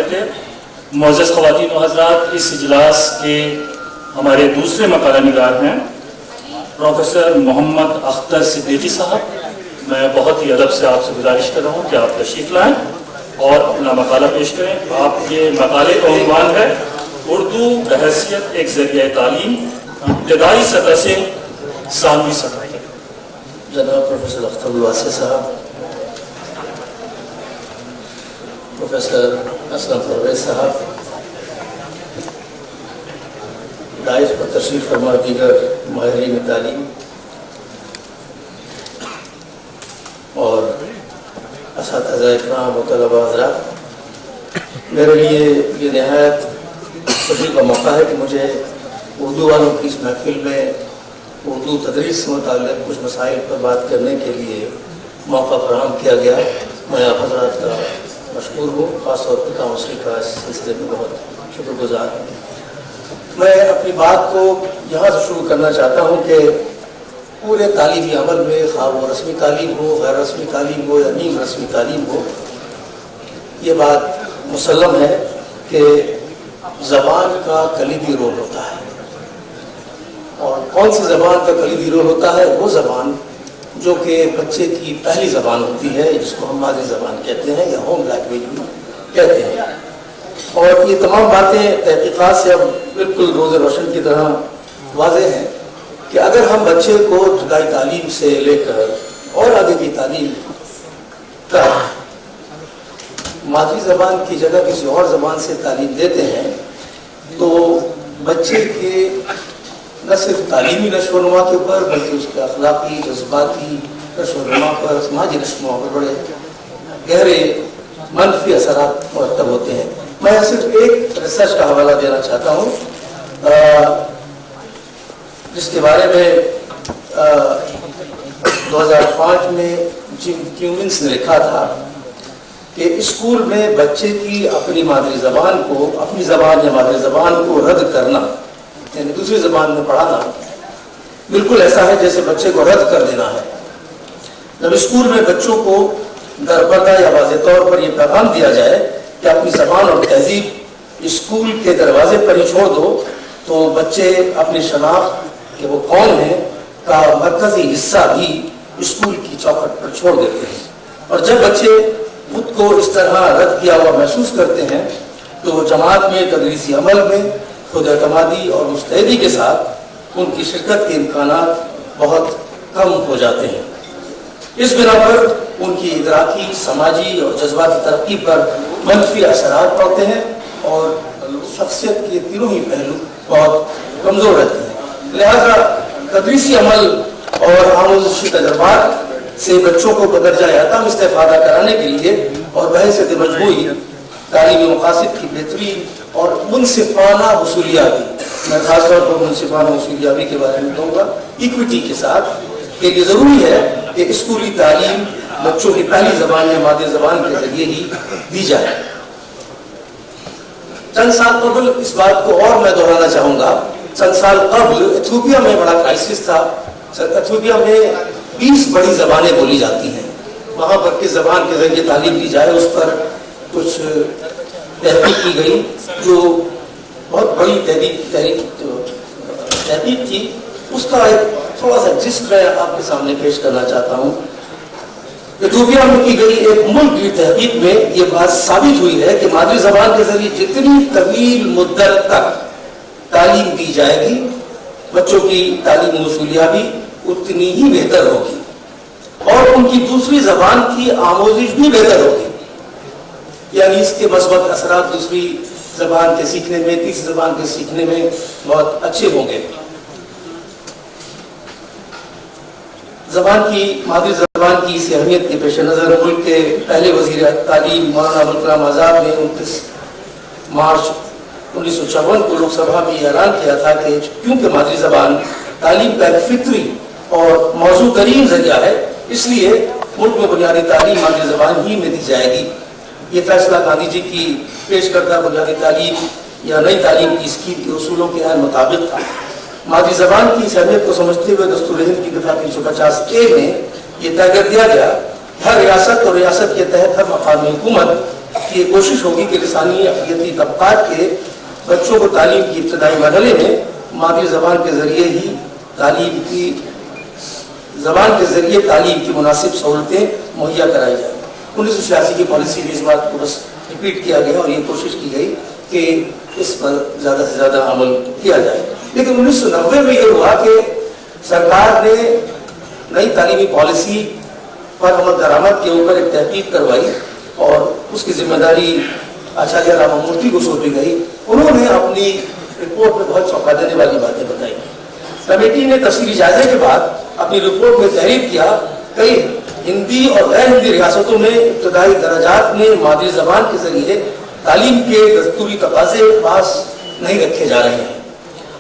رہے تھے. معزز خواتین و حضرات، اس اجلاس کے ہمارے دوسرے مقالہ نگار ہیں پروفیسر محمد اختر صدیقی صاحب. میں بہت ہی ادب سے آپ سے گزارش کر رہا ہوں کہ آپ تشریف لائیں اور اپنا مقالہ پیش کریں. آپ کے مقالے کا عنوان ہے اردو بحیثیت ایک ذریعہ تعلیم ابتدائی سطح سے ثانوی سطح تک. جناب پروفیسر اختر الواسع صاحب، پروفیسر اسلم پرویز صاحب، دائز پر تشریف فرما دیگر ماہرین تعلیم اور اساتذہ اکرام و طلباء حضرات، میرے لیے یہ نہایت خوشی کا موقع ہے کہ مجھے اردو والوں کی اس محفل میں اردو تدریس سے متعلق کچھ مسائل پر بات کرنے کے لیے موقع فراہم کیا گیا. میں آپ حضرات کا مشکور ہوں، خاص طور پر کاؤنسل کا اس سلسلے میں بہت شکر گزار ہوں. میں اپنی بات کو یہاں سے شروع کرنا چاہتا ہوں کہ پورے تعلیمی عمل میں، خواہ وہ رسمی تعلیم ہو، غیر رسمی تعلیم ہو یا نیم رسمی تعلیم ہو، یہ بات مسلم ہے کہ زبان کا کلیدی رول ہوتا ہے. اور کون سی زبان کا کلیدی رول ہوتا ہے؟ وہ زبان جو کہ بچے کی پہلی زبان ہوتی ہے، جس کو ہم مادری زبان کہتے ہیں یا ہوم لینگویج بھی کہتے ہیں. اور یہ تمام باتیں تحقیقات سے اب بالکل روز روشن کی طرح واضح ہیں کہ اگر ہم بچے کو ابتدائی تعلیم سے لے کر اور آگے کی تعلیم تک مادری زبان کی جگہ کسی اور زبان سے تعلیم دیتے ہیں تو بچے کے نہ صرف تعلیمی نشو و نما کے اوپر بلکہ اس کے اخلاقی، جذباتی نشو و نما پر، سماجی نشو و نما پر بڑے گہرے منفی اثرات مرتب ہوتے ہیں. میں صرف ایک ریسرچ کا حوالہ دینا چاہتا ہوں جس کے بارے میں 2005 میں جم کیومنس نے لکھا تھا کہ اسکول میں بچے کی اپنی مادری زبان کو، اپنی زبان یا مادری زبان کو رد کرنا، یعنی دوسری زبان میں پڑھانا، بالکل ایسا ہے جیسے بچے کو رد کر دینا ہے. جب اسکول میں بچوں کو درپردہ یا واضح طور پر یہ پیغام دیا جائے کہ اپنی زبان اور تہذیب اسکول کے دروازے پر ہی چھوڑ دو، تو بچے اپنی شناخت کہ وہ کون ہیں کا مرکزی حصہ بھی اسکول کی چوکھٹ پر چھوڑ دیتے ہیں. اور جب بچے خود کو اس طرح رد کیا ہوا محسوس کرتے ہیں تو جماعت میں، تدریسی عمل میں خود اعتمادی اور مستعدی کے ساتھ ان کی شرکت کے امکانات بہت کم ہو جاتے ہیں. اس بنا پر ان کی ادراکی، سماجی اور جذباتی ترقی پر منفی اثرات پڑتے ہیں اور شخصیت کے تینوں ہی پہلو بہت کمزور رہتے ہیں. لہذا تدریسی عمل اور آموزشی تجربات سے بچوں کو بدرجہ اعتم استفادہ کرانے کے لیے اور بحیثیت مجموعی تعلیمی مقاصد کی بہترین اور منصفانہ وصولیابی، میں خاص طور پر منصفانہ وصولیابی کے بارے میں کہوں گا، ایکویٹی کے ساتھ، کہ یہ ضروری ہے کہ اسکولی تعلیم بچوں کی پہلی زبان یا مادری زبان کے ذریعے ہی دی جائے. چند سال قبل اس بات کو اور میں دہرانا چاہوں گا، چند سال قبل ایتھوپیا میں بڑا کرائسس تھا. ایتھوپیا میں 20 بڑی زبانیں بولی جاتی ہیں. وہاں پر کس زبان کے ذریعے تعلیم دی جائے اس پر کچھ تحقیق کی گئی جو بہت بڑی تحقیق تھی. اس کا ایک تھوڑا سا جسٹ میں آپ کے سامنے پیش کرنا چاہتا ہوں. ایتھوپیا میں کی گئی ایک ملک کی تحقیق میں یہ بات ثابت ہوئی ہے کہ مادری زبان کے ذریعے جتنی طویل مدت تک تعلیم دی جائے گی بچوں کی تعلیم وصولیابی اتنی ہی بہتر ہوگی اور ان کی دوسری زبان کی آموزش بھی بہتر ہوگی. یعنی اس کے مثبت اثرات دوسری زبان کے سیکھنے میں، تیسری زبان کے سیکھنے میں بہت اچھے ہوں گے. زبان کی، مادری زبان کی اس اہمیت کے پیش نظر ملک کے پہلے وزیر تعلیم مولانا ابوالکلام آزاد نے 29 مارچ 1954 کو لوک سبھا میں یہ اعلان کیا تھا کہ کیونکہ مادری زبان تعلیم کا ایک فطری اور موزوں ترین ذریعہ ہے، اس لیے ملک میں بنیادی تعلیم مادری زبان ہی میں دی جائے گی. یہ فیصلہ گاندھی جی کی پیش کردہ بنیادی تعلیم یا نئی تعلیم کی اسکیم کے اصولوں کے عین مطابق تھا. مادری زبان کی اس اہمیت کو سمجھتے ہوئے دستور ہند کی دفعہ 350A میں یہ طے کر دیا گیا ہر ریاست اور ریاست کے تحت ہر مقامی حکومت کہ یہ کوشش ہوگی کہ لسانی اقلیتی طبقات کے بچوں کو تعلیم کی ابتدائی مرحلے میں مادری زبان کے ذریعے ہی زبان کے ذریعے تعلیم کی مناسب سہولتیں مہیا کرائی جائیں۔ 1986 کی پالیسی میں اس بات کو بس ریپیٹ کیا گیا اور یہ کوشش کی گئی کہ اس پر زیادہ سے زیادہ عمل کیا جائے۔ لیکن 1990 میں یہ ہوا کہ سرکار نے نئی تعلیمی پالیسی پر عمل درآمد کے اوپر ایک تحقیق کروائی اور اس کی ذمہ داری آچاریہ رامامورتی کو سونپی گئی۔ انہوں نے اپنی رپورٹ میں بہت چونکا دینے والی باتیں بتائی۔ کمیٹی نے تفصیلی جائزے کے بعد اپنی رپورٹ میں تحریر کیا کئی ہندی اور غیر ہندی ریاستوں میں ابتدائی درجات میں مادری زبان کے ذریعے تعلیم کے دستوری تقاضے پاس نہیں رکھے جا رہے ہیں،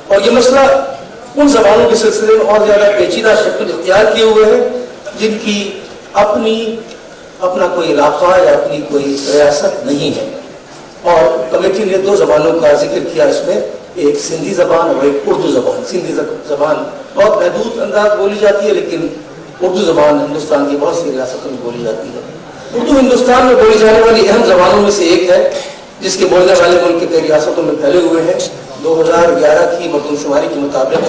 اور یہ مسئلہ ان زبانوں کے سلسلے میں اور زیادہ پیچیدہ شکل اختیار کیے ہوئے ہے جن کی اپنا کوئی علاقہ یا اپنی کوئی ریاست نہیں ہے۔ اور کمیٹی نے 2 زبانوں کا ذکر کیا اس میں، ایک سندھی زبان اور ایک اردو زبان۔ سندھی زبان بہت محدود انداز بولی جاتی ہے، لیکن اردو زبان ہندوستان کی بہت سی ریاستوں میں بولی جاتی ہے۔ اردو ہندوستان میں بولی جانے والی اہم زبانوں میں سے ایک ہے جس کے بولنے والے ملک کے کئی ریاستوں میں پھیلے ہوئے ہیں۔ 2011 کی مردم شماری کے مطابق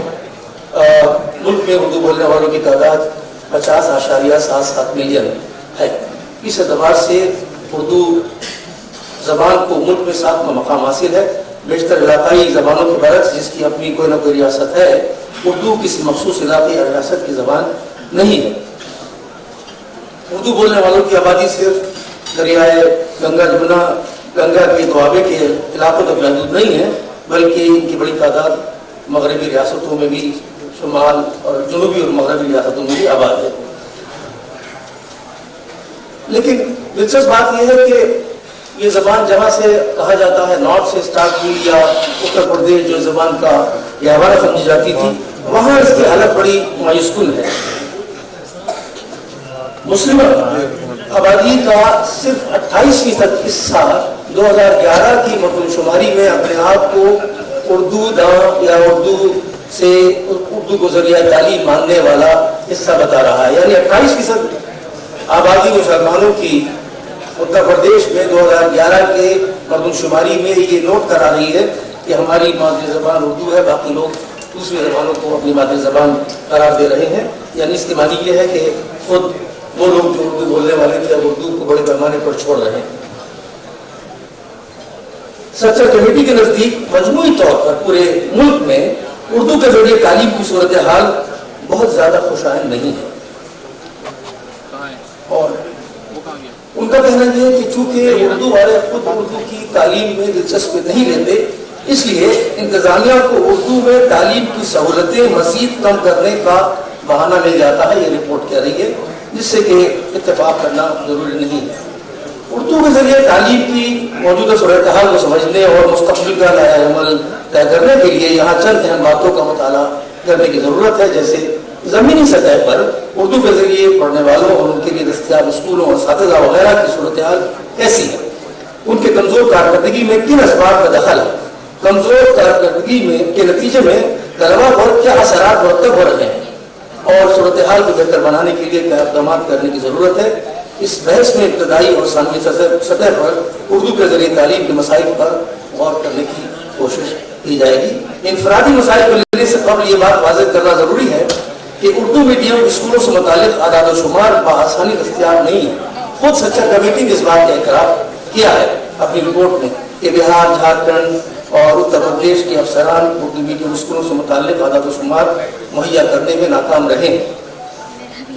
ملک میں اردو بولنے والوں کی تعداد 50.77 ملین ہے۔ اس اعتبار سے اردو زبان کو ملک میں 7واں مقام حاصل ہے۔ بیشتر علاقائی زبانوں کے برعکس جس کی اپنی کوئی نہ کوئی ریاست ہے، اردو کسی مخصوص علاقے یا ریاست کی زبان نہیں ہے۔ اردو بولنے والوں کی آبادی صرف دریائے گنگا جمنا گنگا کے دوابے کے علاقوں تک محدود نہیں ہے، بلکہ ان کی بڑی تعداد مغربی ریاستوں میں بھی، شمال اور جنوبی اور مغربی ریاستوں میں بھی آباد ہے۔ لیکن دلچسپ بات یہ ہے کہ یہ زبان جہاں سے کہا جاتا ہے نارتھ سے اسٹارٹ ہوئی یا اتر پردیش جو زبان کا گہوارہ سمجھی جاتی تھی، وہاں اس کی حالت بڑی مایوس کن ہے۔ مسلم آبادی کا صرف 28% حصہ 2011 کی مردم شماری میں اپنے آپ کو اردو داں یا اردو کو ذریعہ تعلیم ماننے والا حصہ بتا رہا ہے۔ یعنی 28% آبادی مسلمانوں کی اتر پردیش میں 2011 کے مردم شماری میں یہ نوٹ کرا رہی ہے کہ ہماری مادری زبان اردو ہے، باقی لوگ دوسری زبانوں کو اپنی مادری زبان قرار دے رہے ہیں۔ یعنی اس کی معنی یہ ہے کہ خود وہ لوگ جو اردو بولنے والے تھے اب اردو کو بڑے پیمانے پر چھوڑ رہے ہیں۔ سچر کمیٹی کے نزدیک مجموعی طور پر پورے ملک میں اردو کے ذریعے تعلیم کی صورتحال بہت زیادہ خوشائند نہیں ہے، اور ان کا کہنا یہ ہے کہ چونکہ اردو والے خود اردو کی تعلیم میں دلچسپی نہیں لیتے، اس لیے انتظامیہ کو اردو میں تعلیم کی سہولتیں مزید کم کرنے کا بہانہ مل جاتا ہے، یہ رپورٹ کہہ رہی ہے، جس سے کہ اتفاق کرنا ضروری نہیں ہے۔ اردو کے ذریعے تعلیم کی موجودہ صورتحال کو سمجھنے اور مستقبل کا نیا عمل طے کرنے کے لیے یہاں چند اہم باتوں کا مطالعہ کرنے کی ضرورت ہے، جیسے زمینی سطح پر اردو کے ذریعے پڑھنے والوں اور ان کے لیے دستیاب اسکولوں اور اساتذہ وغیرہ کی صورتحال کیسی ہے، ان کے کمزور کارکردگی میں کن اسباب کا دخل ہے، کمزور کارکردگی کے نتیجے میں طلباء پر کیا اثرات مرتب ہو رہے ہیں، اور صورتحال کو بہتر بنانے کے لیے کیا اقدامات کرنے کی ضرورت ہے۔ اس بحث میں ابتدائی اور ثانوی سطح پر اردو کے ذریعے تعلیم کے مسائل پر غور کرنے کی کوشش کی جائے گی۔ انفرادی مسائل کو لینے سے قبل یہ بات واضح کرنا ضروری ہے کہ اردو میڈیم اسکولوں سے متعلق اعداد و شمار بآسانی دستیاب نہیں ہے۔ خود سچر کمیٹی نے اس بات کا اعتراف کیا ہے اپنی رپورٹ میں کہ بہار، جھارکھنڈ اور اتر پردیش کے افسران اردو میڈیم اسکولوں سے متعلق اعداد و شمار مہیا کرنے میں ناکام رہے ہیں۔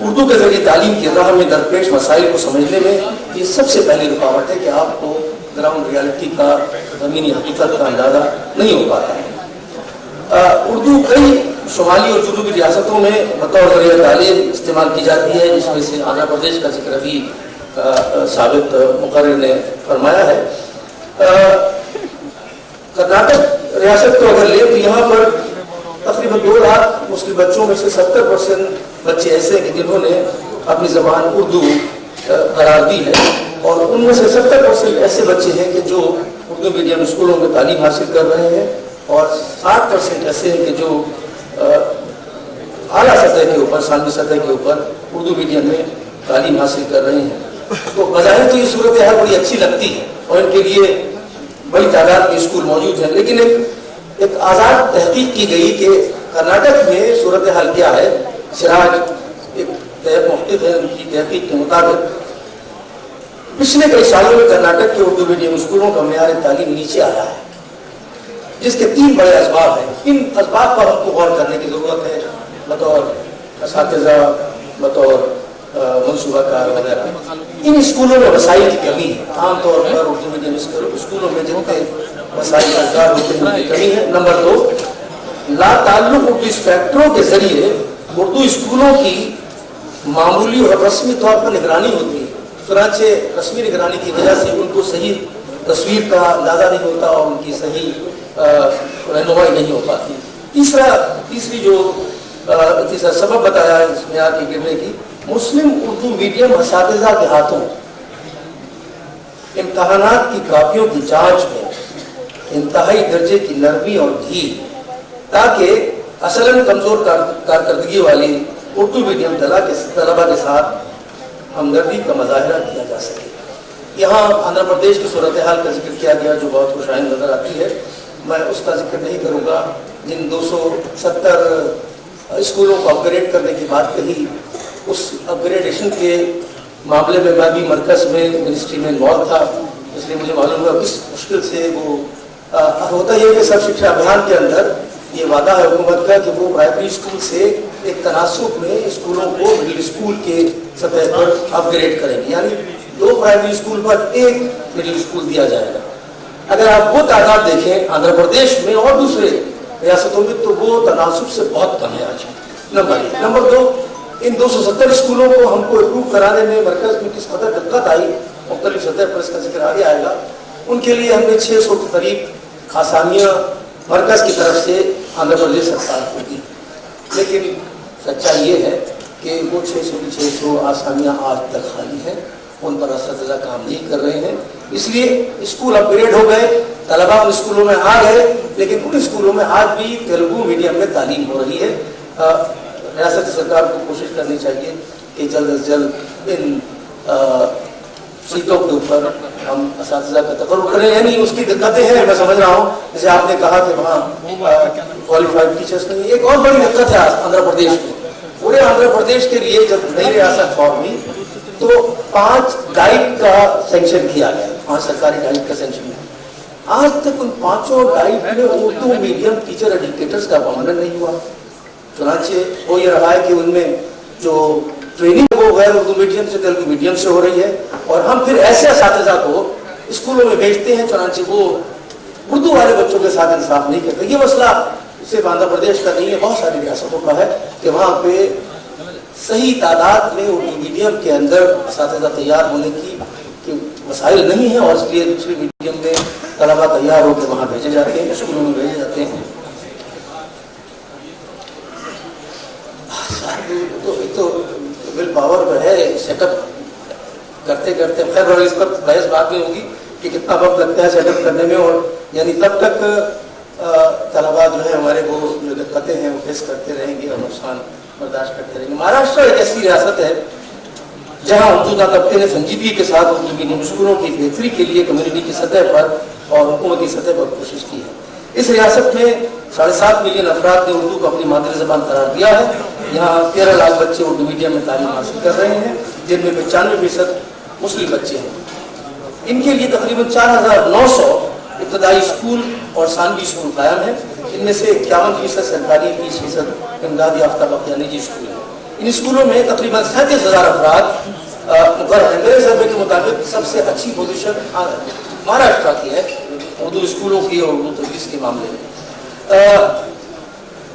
اردو کے ذریعے تعلیم کی راہ میں درپیش مسائل کو سمجھنے میں یہ سب سے پہلی رکاوٹ ہے کہ آپ کو گراؤنڈ ریالٹی کا، زمینی حقیقت کا اندازہ نہیں ہو پاتا ہے۔ اردو کئی شمالی اور جنوبی ریاستوں میں بطور ذریعہ تعلیم استعمال کی جاتی ہے، جس میں سے آندھرا پردیش کا ذکر ابھی ثابت مقرر نے فرمایا ہے۔ کرناٹک ریاست کو اگر لیں تو یہاں پر تقریباً 2 لاکھ مسلم بچوں میں سے 70% بچے ایسے ہیں جنہوں نے اپنی زبان اردو قرار دی ہے، اور ان میں سے 70% ایسے بچے ہیں کہ جو اردو میڈیم اسکولوں میں تعلیم حاصل کر رہے ہیں، اور 60% ایسے ہیں کہ جو اعلیٰ سطح کے اوپر، ثانوی سطح کے اوپر اردو میڈیم میں تعلیم حاصل کر رہے ہیں۔ تو بظاہر تو یہ صورتحال بڑی اچھی لگتی ہے اور ان کے لیے بڑی تعداد میں اسکول موجود ہیں، لیکن ایک آزاد تحقیق کی گئی کہ کرناٹک میں صورتحال کیا ہے۔ سراج ایک محقق ہے، ان کی تحقیق کے مطابق پچھلے کئی سالوں میں کرناٹک کے اردو میڈیم اسکولوں کا معیار تعلیم نیچے آیا ہے، جس کے 3 بڑے اسباب ہیں۔ ان اسباب پر ہم کو غور کرنے کی ضرورت ہے بطور اساتذہ، بطور منصوبہ کار وغیرہ۔ ان اسکولوں میں وسائل کی کمی ہے، عام طور پر اردو میڈیم اسکولوں میں جتنے وسائل درکار ہوتے ہیں ان کی کمی ہے۔ نمبر 2، لا تعلق اردو انسپیکٹروں کے ذریعے اردو اسکولوں کی معمولی اور رسمی طور پر نگرانی ہوتی ہے، چنانچہ رسمی نگرانی کی وجہ سے ان کو صحیح تصویر کا اندازہ نہیں ہوتا اور ان کی صحیح رہنمائی نہیں ہو پاتی۔ تیسرا سبب بتایا اس معیار کے گرنے کی، مسلم اردو میڈیم اساتذہ کے ہاتھوں امتحانات کی کاپیوں کی جانچ میں انتہائی درجے کی نرمی اور ڈھیل، تاکہ اصلاً کمزور کارکردگی والی اردو میڈیم طلبہ کے ساتھ ہمدردی کا مظاہرہ کیا جا سکے۔ یہاں آندھرا پردیش کی صورتحال کا ذکر کیا گیا جو بہت خوش آئند نظر آتی ہے، میں اس کا ذکر نہیں کروں گا۔ جن 270 اسکولوں کو اپ گریڈ کرنے کی بات کہی، اس اپ گریڈیشن کے معاملے میں میں بھی مرکز میں منسٹری میں انوالو تھا، اس لیے مجھے معلوم ہوا کس مشکل سے وہ ہوتا یہ کہ سب شکشا ابھیان کے اندر یہ وعدہ ہے حکومت کا کہ وہ پرائمری اسکول سے ایک تناسب میں اسکولوں کو مڈل اسکول کے سطح پر اپ گریڈ کریں گے، یعنی 2 پرائمری اسکول پر 1 مڈل اسکول دیا جائے گا۔ اگر آپ وہ تعداد دیکھیں آندھرا پردیش میں اور دوسرے ریاستوں میں تو وہ تناسب سے بہت کم ہے آج۔ نمبر 1۔ نمبر 2، ان 270 اسکولوں کو ہم کو اپروو کرانے میں مرکز میں کس قدر دقت آئی، مختلف سطح پر اس کا ذکر آگے آئے گا۔ ان کے لیے ہم نے 600 کے قریب آسامیاں مرکز کی طرف سے آندھرا پردیش سرکار کو دی، لیکن سچائی یہ ہے کہ وہ 600 کی 600 آسامیاں آج تک خالی ہیں، ان پر اساتذہ کام نہیں کر رہے ہیں۔ اس لیے اسکول اپ گریڈ ہو گئے، طلباء ان اسکولوں میں آ گئے، لیکن ان اسکولوں میں آج بھی تیلگو میڈیم میں تعلیم ہو رہی ہے۔ ریاست سرکار کو کوشش کرنی چاہیے کہ جلد از جلد ان سیٹوں کے اوپر ہم اساتذہ کا تقرر کریں، یعنی اس کی دقتیں ہیں، میں سمجھ رہا ہوں، جیسے آپ نے کہا کہ وہاں کوالیفائڈ ٹیچرز نہیں۔ ایک اور بڑی دقت ہے آندھرا پردیش میں، پورے آندھرا پردیش کے لیے جب نئی ریاست فارم ہوئی تو 5 گائیڈ کا سینکشن کیا گیا، 5 سرکاری گائیڈ کا سینکشن کیا۔ آج تک ان 5 گائیڈ میں اردو میڈیم ٹیچر ایڈوکیٹرز کا اپائنٹمنٹ نہیں ہوا، چنانچہ وہ یہ رہا ہے کہ ان میں جو ٹریننگ وہ غیر اردو میڈیم سے تیلگو میڈیم سے ہو رہی ہے، اور ہم پھر ایسے اساتذہ کو اسکولوں میں بھیجتے ہیں چنانچہ وہ اردو والے بچوں کے ساتھ انصاف نہیں کرتے۔ یہ مسئلہ صرف آندھرا پردیش کا نہیں ہے، بہت ساری ریاستوں کا ہے کہ وہاں پہ صحیح تعداد میں اردو میڈیم کے اندر اساتذہ تیار ہونے کی وسائل نہیں ہیں، اور اس لیے دوسرے میڈیم میں طلبا تیار ہو کے وہاں بھیجے جاتے ہیں، اسکولوں میں بھیجے جاتے ہیں۔ تو ول پاور جو ہے سیٹ اپ کرتے کرتے، خیر اس پر بحث بعد میں ہوگی کہ کتنا وقت لگتا ہے سیٹ اپ کرنے میں، اور یعنی تب تک طلبا جو ہے ہمارے وہ جو دقتیں ہیں وہ فیس کرتے رہیں گے اور نقصان برداشت کرتے رہیں گے۔ مہاراشٹر ایک ایسی ریاست ہے جہاں اردو طبقے نے سنجیدگی کے ساتھ اردو میڈیم اسکولوں کی بہتری کے لیے کمیونٹی کی سطح پر اور حکومتی سطح پر کوشش کی ہے۔ اس ریاست میں 7.5 ملین افراد نے اردو کو اپنی مادری زبان قرار دیا ہے۔ یہاں 13 لاکھ بچے اردو میڈیم میں تعلیم حاصل کر رہے ہیں، جن میں 95% مسلم بچے ہیں۔ ان کے لیے تقریباً 4900 ابتدائی اسکول اور ثانوی اسکول قائم ہیں، ان میں سے 51% سرکاری، 20% امداد یافتہ بقیہ نجی اسکول ہیں۔ ان اسکولوں میں تقریباً 37,000 افراد مقرر ہیں۔ میرے سروے کے مطابق سب سے اچھی پوزیشن مہاراشٹر کی ہے اردو اسکولوں کی اور اردو تدریس کے معاملے میں،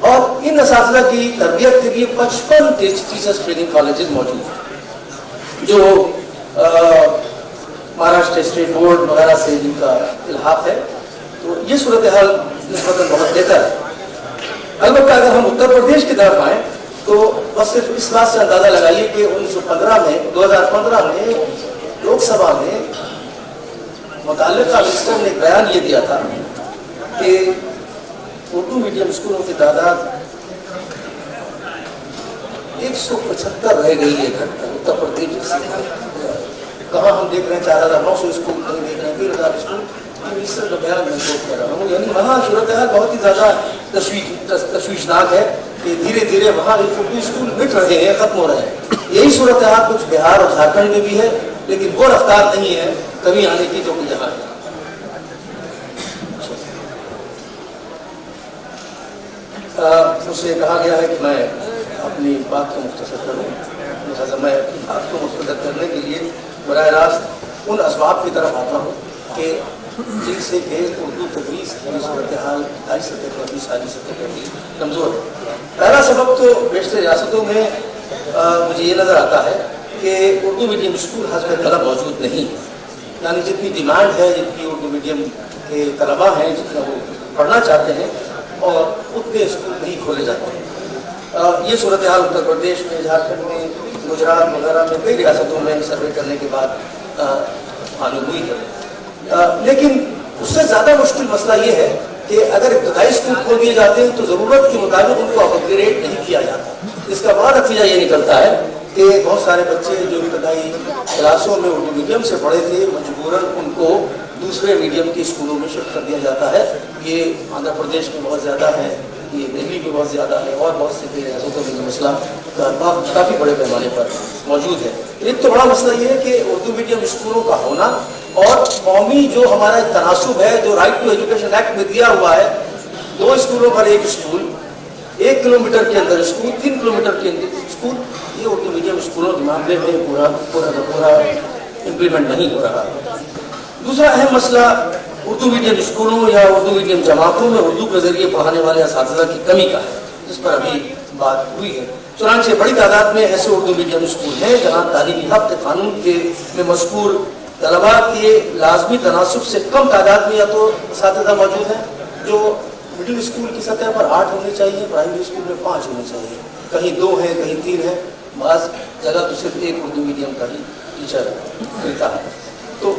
اور ان اساتذہ کی تربیت کے لیے 55 ٹیچرس ٹریننگ کالجز موجود ہیں جو مہاراشٹر اسٹیٹ بورڈ وغیرہ سے جن کا الحاق ہے۔ تو یہ صورتحال نسبتاً بہت بہتر ہے۔ البتہ اگر ہم اتر پردیش کی طرف آئیں تو بس صرف اس بات سے اندازہ لگائیے کہ 2015 میں لوک سبھا میں متعلقہ منسٹر نے ایک بیان یہ دیا تھا کہ اردو میڈیم اسکولوں کی تعداد 175 رہ گئی ہے گھٹ کر اتر پردیش کہاں ہم دیکھ رہے ہیں 4,900 اسکول کہیں دیکھ رہے ہیں 1,000 اسکول. اس طرح کا بیان میں کوٹ کر رہا ہوں. یعنی وہاں صورتحال بہت ہی زیادہ تشویشناک ہے کہ دھیرے دھیرے وہاں اردو اسکول مٹ رہے ہیں, ختم ہو رہے ہیں. یہی صورتحال کچھ بہار اور جھارکھنڈ میں بھی ہے, لیکن وہ رفتار نہیں ہے کبھی آنے کی جو کہ یہاں ہے. مجھ سے کہا گیا ہے کہ میں اپنی بات کو مختصر کروں, لہٰذا میں اپنی بات کو مختصر کرنے کے لیے براہ راست ان اسباب کی طرف آتا ہوں کہ جن سے کہ اردو تدریس کی صورتحال ابتدائی سطح پر بھی ساری سطح پر بھی کمزور ہے. پہلا سبب تو بیشتر ریاستوں میں مجھے یہ نظر آتا ہے کہ اردو میڈیم اسکول حسب طلب موجود نہیں ہے. یعنی جتنی ڈیمانڈ ہے, جتنی اردو میڈیم کے طلباء ہیں, جتنا وہ پڑھنا چاہتے ہیں, اور اتنے اسکول نہیں کھولے جاتے ہیں. یہ صورتحال اتر پردیش میں, جھارکھنڈ میں, گجرات وغیرہ میں کئی ریاستوں میں سروے کرنے کے بعد معلوم ہوئی ہے. لیکن اس سے زیادہ مشکل مسئلہ یہ ہے کہ اگر ابتدائی اسکول کھول دیے جاتے ہیں تو ضرورت کے مطابق ان کو اپ گریڈ نہیں کیا جاتا. اس کا بڑا نتیجہ یہ نکلتا ہے کہ بہت سارے بچے جو ابتدائی کلاسوں میں اردو میڈیم سے پڑھے تھے, مجبوراً ان کو دوسرے میڈیم کے اسکولوں میں شفٹ کر دیا جاتا ہے. یہ آندھرا پردیش میں بہت زیادہ ہے, یہ دہلی میں بہت زیادہ ہے, اور بہت سے ریاستوں میں یہ مسئلہ کافی بڑے پیمانے پر موجود ہے. ایک تو بڑا مسئلہ یہ ہے کہ اردو میڈیم اسکولوں کا ہونا اور قومی جو ہمارا ایک تناسب ہے, جو رائٹ ٹو ایجوکیشن ایکٹ میں دیا ہوا ہے, 2 اسکولوں پر ایک اسکول, 1 کلومیٹر کے اندر اسکول, 3 کلومیٹر کے اندر اسکول, یہ اردو میڈیم اسکولوں کے معاملے میں پورا امپلیمنٹ نہیں ہو رہا. دوسرا اہم مسئلہ اردو میڈیم اسکولوں یا اردو میڈیم جماعتوں میں اردو کے ذریعے پڑھانے والے اساتذہ کی کمی کا ہے, جس پر ابھی بات ہوئی ہے. چنانچہ بڑی تعداد میں ایسے اردو میڈیم اسکول ہیں جہاں تعلیمی یافتہ قانون میں مذکور طلباء کے لازمی تناسب سے کم تعداد میں یا تو اساتذہ موجود ہیں جو مڈل اسکول کی سطح پر 8 ہونے چاہیے, پرائمری اسکول میں 5 ہونے چاہیے, کہیں 2 ہیں, کہیں 3 ہیں, بعض جگہ تو صرف 1 اردو میڈیم کا ہی ٹیچر ملتا ہے. تو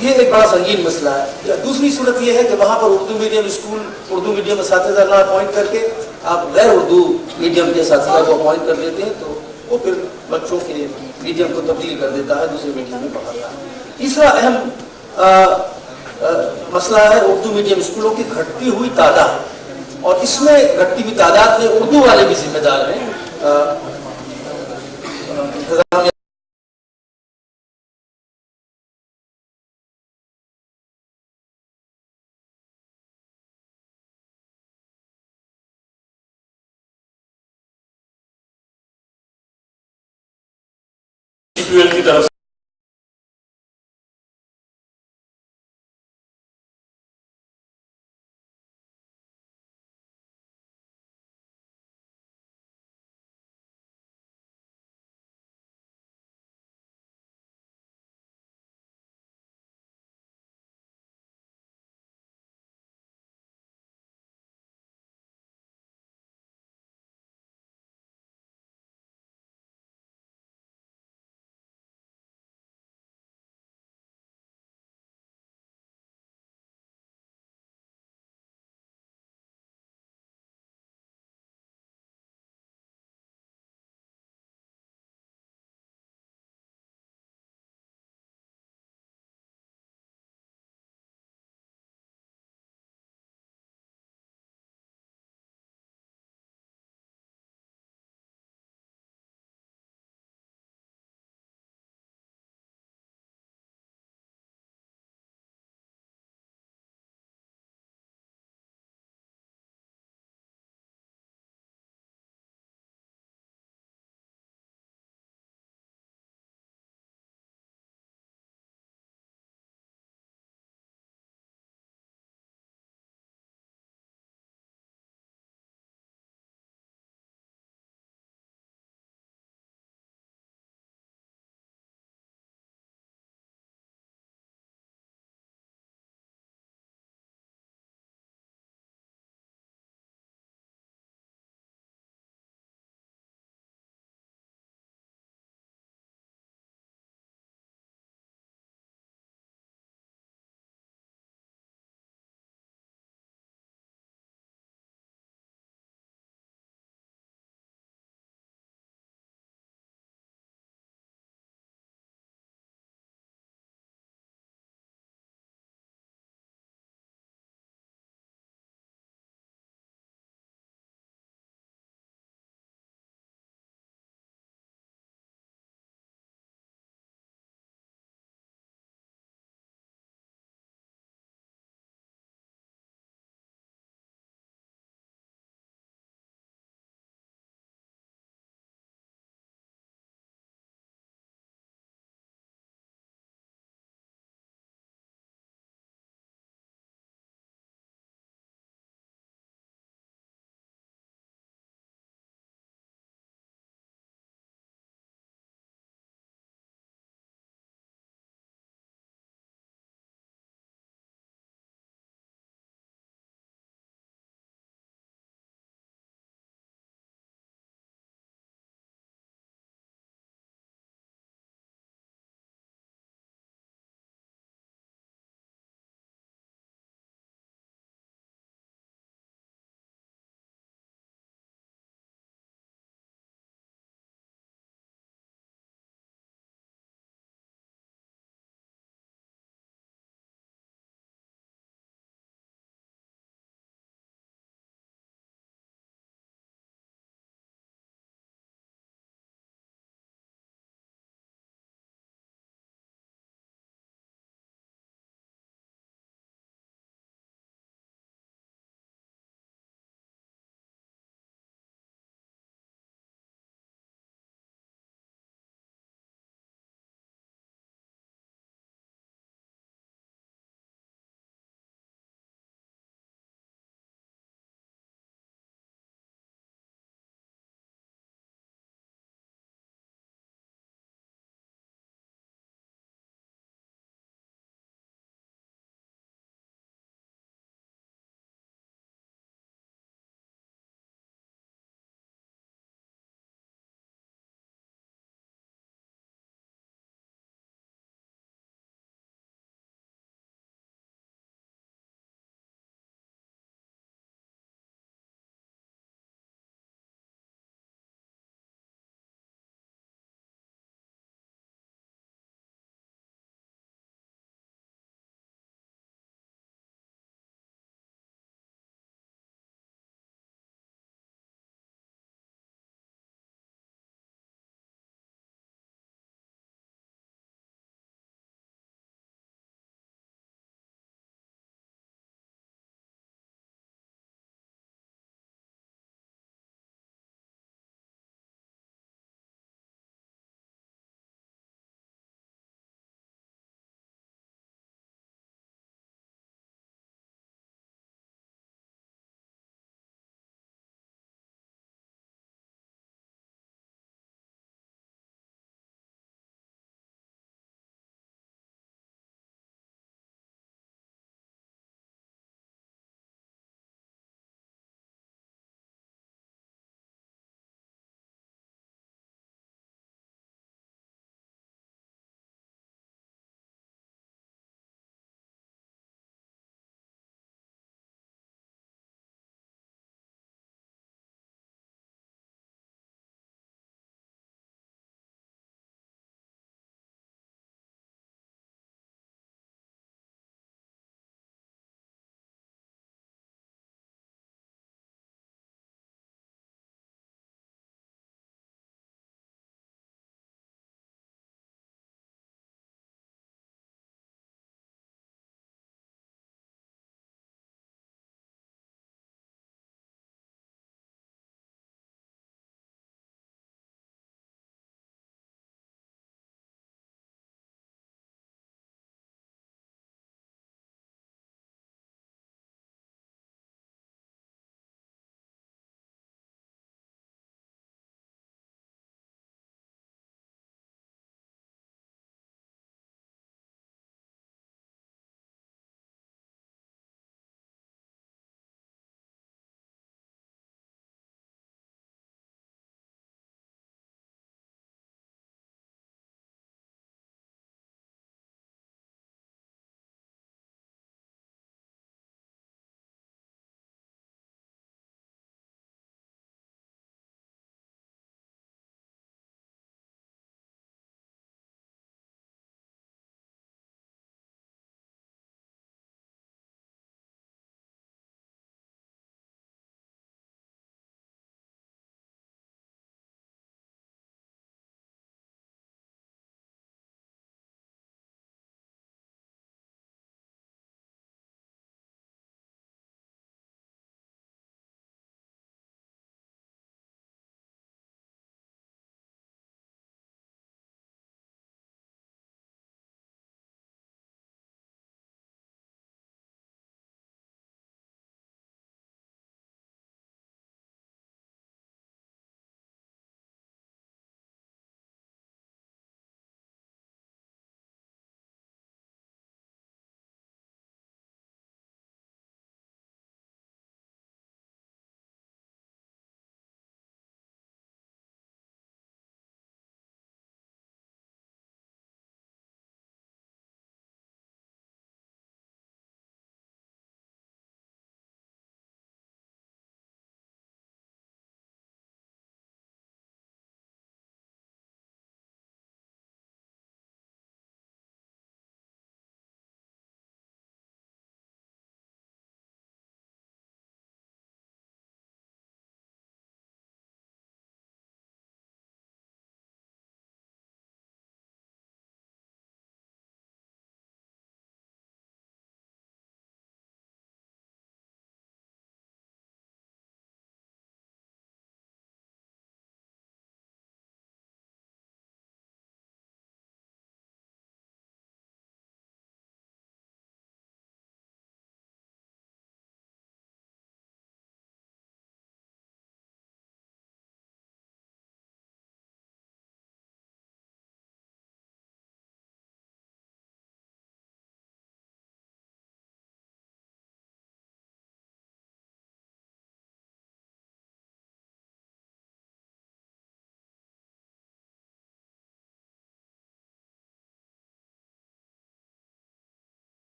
یہ ایک بڑا سنگین مسئلہ ہے. دوسری صورت یہ ہے کہ وہاں پر Urdu medium school Urdu medium اساتذہ نہ اپوائنٹ کر کے آپ غیر اردو میڈیم کے اساتذہ کو اپوائنٹ کر دیتے ہیں, تو وہ پھر بچوں کے میڈیم کو تبدیل کر دیتا ہے, دوسرے میڈیم میں پڑھاتا ہے. تیسرا اہم مسئلہ ہے اردو میڈیم اسکولوں کی گھٹتی ہوئی تعداد, اور اس میں گھٹتی ہوئی تعداد میں اردو والے بھی ذمہ دار ہیں. کی طرف